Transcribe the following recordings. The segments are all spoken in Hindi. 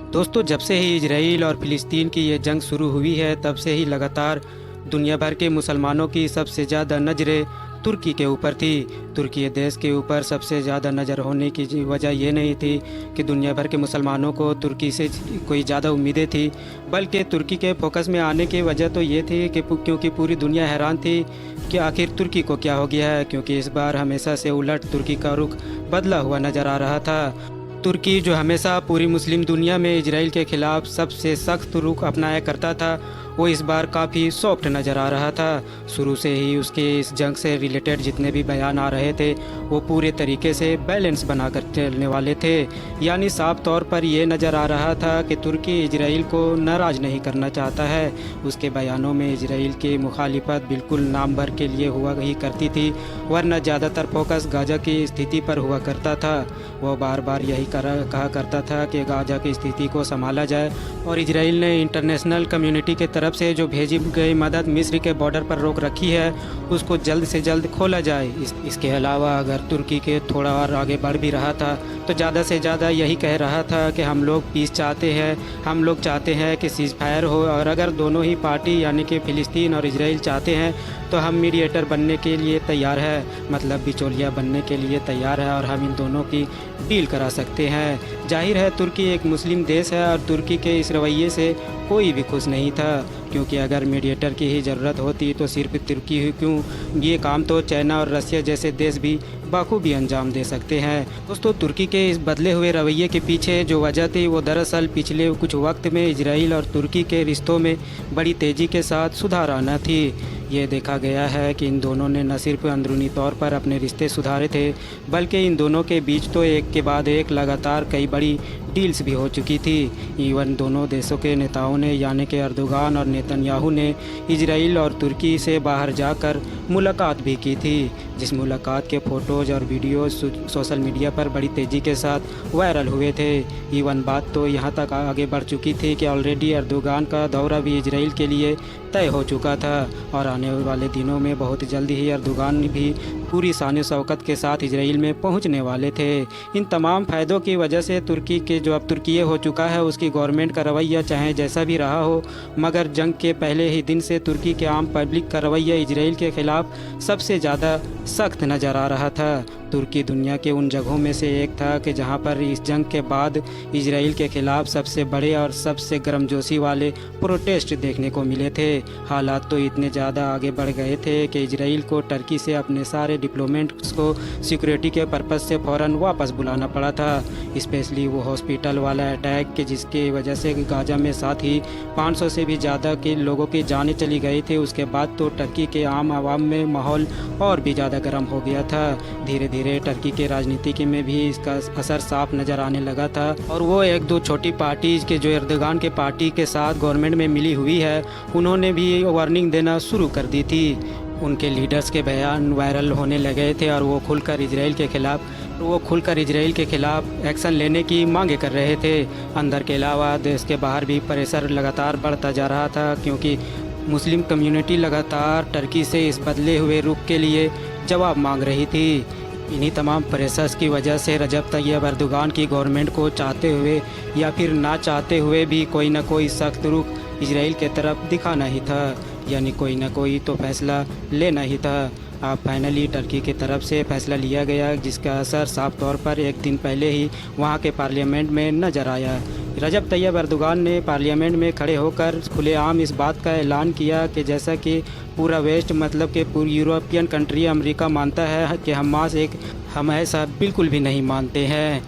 दोस्तों, जब से ही इजराइल और फ़िलिस्तीन की ये जंग शुरू हुई है, तब से ही लगातार दुनिया भर के मुसलमानों की सबसे ज़्यादा नज़रें तुर्की के ऊपर थी। तुर्की देश के ऊपर सबसे ज़्यादा नज़र होने की वजह ये नहीं थी कि दुनिया भर के मुसलमानों को तुर्की से कोई ज़्यादा उम्मीदें थी, बल्कि तुर्की के फोकस में आने की वजह तो ये थी कि क्योंकि पूरी दुनिया हैरान थी कि आखिर तुर्की को क्या हो गया है, क्योंकि इस बार हमेशा से उलट तुर्की का रुख बदला हुआ नज़र आ रहा था। तुर्की जो हमेशा पूरी मुस्लिम दुनिया में इजराइल के ख़िलाफ़ सबसे सख्त रुख अपनाया करता था, वो इस बार काफ़ी सॉफ्ट नज़र आ रहा था। शुरू से ही उसके इस जंग से रिलेटेड जितने भी बयान आ रहे थे, वो पूरे तरीके से बैलेंस बनाकर चलने वाले थे। यानी साफ तौर पर ये नज़र आ रहा था कि तुर्की इजराइल को नाराज़ नहीं करना चाहता है। उसके बयानों में इजराइल की मुखालिफत बिल्कुल नाम भर के लिए हुआ ही करती थी, वरना ज़्यादातर फोकस गाज़ा की स्थिति पर हुआ करता था। वो बार बार यही कहा करता था कि गाज़ा की स्थिति को संभाला जाए, और इजराइल ने इंटरनेशनल कम्युनिटी के तरफ से जो भेजी गई मदद मिस्र के बॉर्डर पर रोक रखी है, उसको जल्द से जल्द खोला जाए। इसके अलावा अगर तुर्की के थोड़ा और आगे बढ़ भी रहा था तो ज़्यादा से ज़्यादा यही कह रहा था कि हम लोग पीस चाहते हैं, हम लोग चाहते हैं कि सीज़ फायर हो, और अगर दोनों ही पार्टी यानी कि फ़िलिस्तीन और इजराइल चाहते हैं तो हम मीडिएटर बनने के लिए तैयार है, मतलब बिचौलिया बनने के लिए तैयार है, और हम इन दोनों की डील करा सकते हैं। जाहिर है तुर्की एक मुस्लिम देश है और तुर्की के इस रवैये से कोई भी खुश नहीं था, क्योंकि अगर मीडिएटर की ही ज़रूरत होती तो सिर्फ तुर्की ही क्यों, ये काम तो चाइना और रसिया जैसे देश भी बखूबी अंजाम दे सकते हैं। दोस्तों, तुर्की के इस बदले हुए रवैये के पीछे जो वजह थी वो दरअसल पिछले कुछ वक्त में इजराइल और तुर्की के रिश्तों में बड़ी तेज़ी के साथ सुधार आना थी। ये देखा गया है कि इन दोनों ने न सिर्फ अंदरूनी तौर पर अपने रिश्ते सुधारे थे, बल्कि इन दोनों के बीच तो एक के बाद एक लगातार कई बड़ी डील्स भी हो चुकी थी। इवन दोनों देशों के नेताओं ने यानी कि अर्दोगान और नेतन्याहू ने इजराइल और तुर्की से बाहर जाकर मुलाकात भी की थी, जिस मुलाकात के फ़ोटोज़ और वीडियोज़ सोशल मीडिया पर बड़ी तेज़ी के साथ वायरल हुए थे। इवन बात तो यहाँ तक आगे बढ़ चुकी थी कि ऑलरेडी अर्दोगान का दौरा भी इजराइल के लिए तय हो चुका था, और आने वाले दिनों में बहुत जल्द ही अर्दोगान भी पूरी शान शौकत के साथ इजराइल में पहुंचने वाले थे। इन तमाम फ़ायदों की वजह से तुर्की के जो अब तुर्की हो चुका है, उसकी गवर्नमेंट का रवैया चाहे जैसा भी रहा हो, मगर जंग के पहले ही दिन से तुर्की के आम पब्लिक का रवैया इजराइल के ख़िलाफ़ सबसे ज़्यादा सख्त नज़र आ रहा था। तुर्की दुनिया के उन जगहों में से एक था कि जहां पर इस जंग के बाद इजराइल के ख़िलाफ़ सबसे बड़े और सबसे गर्मजोशी वाले प्रोटेस्ट देखने को मिले थे। हालात तो इतने ज़्यादा आगे बढ़ गए थे कि इजराइल को टर्की से अपने सारे डिप्लोमेट्स को सिक्योरिटी के पर्पज़ से फ़ौरन वापस बुलाना पड़ा था। स्पेशली वो हॉस्पिटल वाला अटैक के जिसकी वजह से गाज़ा में साथ ही 500 से भी ज़्यादा के लोगों की जानें चली गई थी। उसके बाद तो टर्की के आम आवाम में माहौल और भी ज़्यादा गर्म हो गया था। धीरे धीरे टर्की के राजनीति में भी इसका असर साफ नज़र आने लगा था, और वो एक दो छोटी पार्टीज़ के जो एर्दोगान के पार्टी के साथ गवर्नमेंट में मिली हुई है, उन्होंने भी वार्निंग देना शुरू कर दी थी। उनके लीडर्स के बयान वायरल होने लगे थे और वो खुलकर इजराइल के ख़िलाफ़ एक्शन लेने की मांगे कर रहे थे। अंदर के अलावा देश के बाहर भी प्रेशर लगातार बढ़ता जा रहा था, क्योंकि मुस्लिम कम्युनिटी लगातार टर्की से इस बदले हुए रुख के लिए जवाब मांग रही थी। इन्हीं तमाम प्रेशर्स की वजह से रजब तैयब अर्दोगान की गवर्नमेंट को चाहते हुए या फिर ना चाहते हुए भी कोई ना कोई सख्त रुख इजराइल के तरफ दिखाना ही था, यानी कोई ना कोई तो फैसला लेना ही था। अब फाइनली टर्की की तरफ से फैसला लिया गया, जिसका असर साफ तौर पर एक दिन पहले ही वहाँ के पार्लियामेंट में नज़र आया। रजब तैयब अर्दोगान ने पार्लियामेंट में खड़े होकर खुलेआम इस बात का ऐलान किया कि जैसा कि पूरा वेस्ट मतलब कि पूरी यूरोपियन कंट्री अमेरिका मानता है कि हम ऐसा बिल्कुल भी नहीं मानते हैं।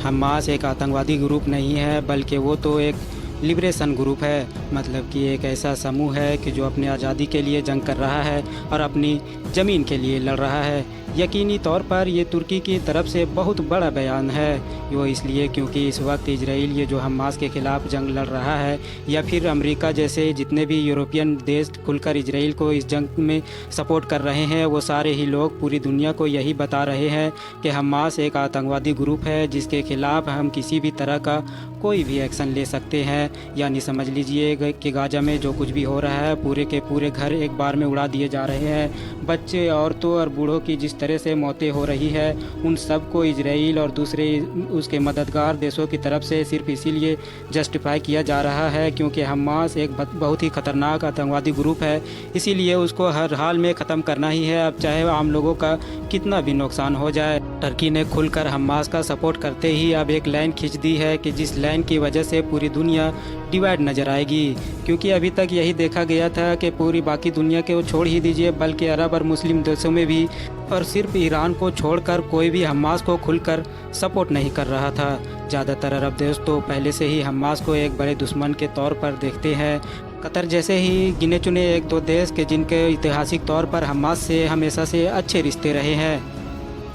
हमास एक आतंकवादी ग्रुप नहीं है, बल्कि वो तो एक लिबरेशन ग्रुप है, मतलब कि एक ऐसा समूह है कि जो अपनी आज़ादी के लिए जंग कर रहा है और अपनी ज़मीन के लिए लड़ रहा है। यकीनी तौर पर ये तुर्की की तरफ से बहुत बड़ा बयान है। वो इसलिए क्योंकि इस वक्त इजराइल ये जो हमास के ख़िलाफ़ जंग लड़ रहा है, या फिर अमेरिका जैसे जितने भी यूरोपियन देश खुलकर इजराइल को इस जंग में सपोर्ट कर रहे हैं, वो सारे ही लोग पूरी दुनिया को यही बता रहे हैं कि हमास एक आतंकवादी ग्रुप है, जिसके ख़िलाफ़ हम किसी भी तरह का कोई भी एक्शन ले सकते हैं। है। यानी समझ लीजिए कि गाजा में जो कुछ भी हो रहा है पूरे के पूरे घर एक बार में उड़ा दिए जा रहे हैं। बच्चे, औरतों और बूढ़ों की जिस तरह से मौतें हो रही है उन सब को इजराइल और दूसरे उसके मददगार देशों की तरफ से सिर्फ इसीलिए जस्टिफाई किया जा रहा है क्योंकि हमास एक बहुत ही ख़तरनाक आतंकवादी ग्रुप है। इसीलिए उसको हर हाल में ख़त्म करना ही है, अब चाहे आम लोगों का कितना भी नुकसान हो जाए। टर्की ने खुलकर हमास का सपोर्ट करते ही अब एक लाइन खींच दी है कि जिस लाइन की वजह से पूरी दुनिया डिवाइड नज़र आएगी। क्योंकि अभी तक यही देखा गया था कि पूरी बाकी दुनिया के वो छोड़ ही दीजिए बल्कि अरब और मुस्लिम देशों में भी, और सिर्फ ईरान को छोड़कर कोई भी हमास को खुलकर सपोर्ट नहीं कर रहा था। ज़्यादातर अरब देश तो पहले से ही हमास को एक बड़े दुश्मन के तौर पर देखते हैं। कतर जैसे ही गिने चुने एक दो देश के जिनके ऐतिहासिक तौर पर हमास से हमेशा से अच्छे रिश्ते रहे हैं,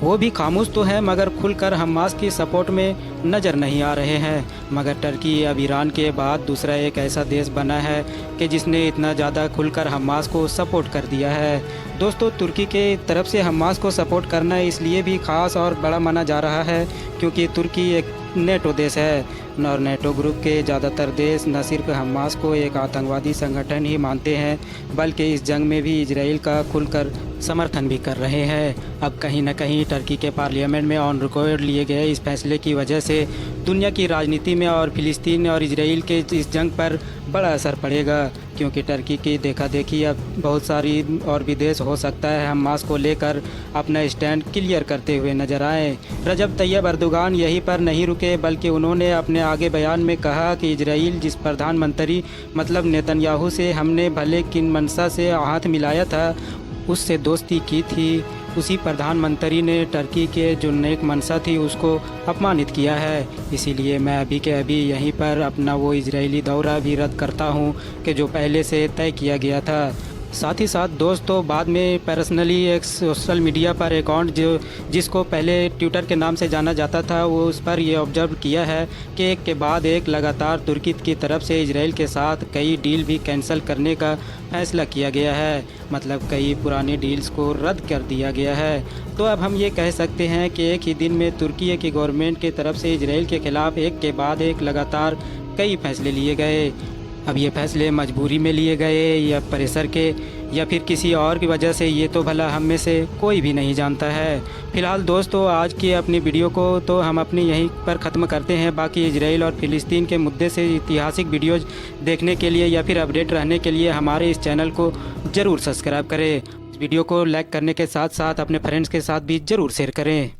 वो भी खामोश तो है मगर खुलकर हमास की सपोर्ट में नज़र नहीं आ रहे हैं। मगर टर्की अब ईरान के बाद दूसरा एक ऐसा देश बना है कि जिसने इतना ज़्यादा खुलकर हमास को सपोर्ट कर दिया है। दोस्तों, तुर्की के तरफ से हमास को सपोर्ट करना इसलिए भी ख़ास और बड़ा माना जा रहा है क्योंकि तुर्की एक नेटो देश है और नेटो ग्रुप के ज़्यादातर देश न सिर्फ हमास को एक आतंकवादी संगठन ही मानते हैं बल्कि इस जंग में भी इजराइल का खुलकर समर्थन भी कर रहे हैं। अब कहीं न कहीं टर्की के पार्लियामेंट में ऑन रिकॉर्ड लिए गए इस फैसले की वजह से दुनिया की राजनीति में और फ़िलिस्तीन और इजराइल के इस जंग पर बड़ा असर पड़ेगा क्योंकि टर्की की देखा देखी अब बहुत सारी और भी देश हो सकता है हमास को लेकर अपना स्टैंड क्लियर करते हुए नजर आए। रजब तैयब अर्दोगान यहीं पर नहीं रुके बल्कि उन्होंने अपने आगे बयान में कहा कि इजराइल जिस प्रधानमंत्री मतलब नेतन्याहू से हमने भले किन मंशा से हाथ मिलाया था उससे दोस्ती की थी, उसी प्रधानमंत्री ने टर्की के जो नेक मंशा थी उसको अपमानित किया है। इसीलिए मैं अभी के अभी यहीं पर अपना वो इजरायली दौरा भी रद्द करता हूँ कि जो पहले से तय किया गया था। साथ ही साथ दोस्तों, बाद में पर्सनली एक सोशल मीडिया पर अकाउंट जिसको पहले ट्विटर के नाम से जाना जाता था वो उस पर ये ऑब्जर्व किया है कि एक के बाद एक लगातार तुर्की की तरफ से इजराइल के साथ कई डील भी कैंसिल करने का फैसला किया गया है। मतलब कई पुराने डील्स को रद्द कर दिया गया है। तो अब हम ये कह सकते हैं कि एक ही दिन में तुर्की की गवर्नमेंट की तरफ से इजराइल के खिलाफ एक के बाद एक लगातार कई फैसले लिए गए। अब ये फैसले मजबूरी में लिए गए या प्रेशर के या फिर किसी और की वजह से, ये तो भला हम में से कोई भी नहीं जानता है। फ़िलहाल दोस्तों, आज की अपनी वीडियो को तो हम अपनी यहीं पर ख़त्म करते हैं। बाकी इजराइल और फ़िलिस्तीन के मुद्दे से ऐतिहासिक वीडियोज़ देखने के लिए या फिर अपडेट रहने के लिए हमारे इस चैनल को ज़रूर सब्सक्राइब करें। इस वीडियो को लाइक करने के साथ साथ अपने फ्रेंड्स के साथ भी ज़रूर शेयर करें।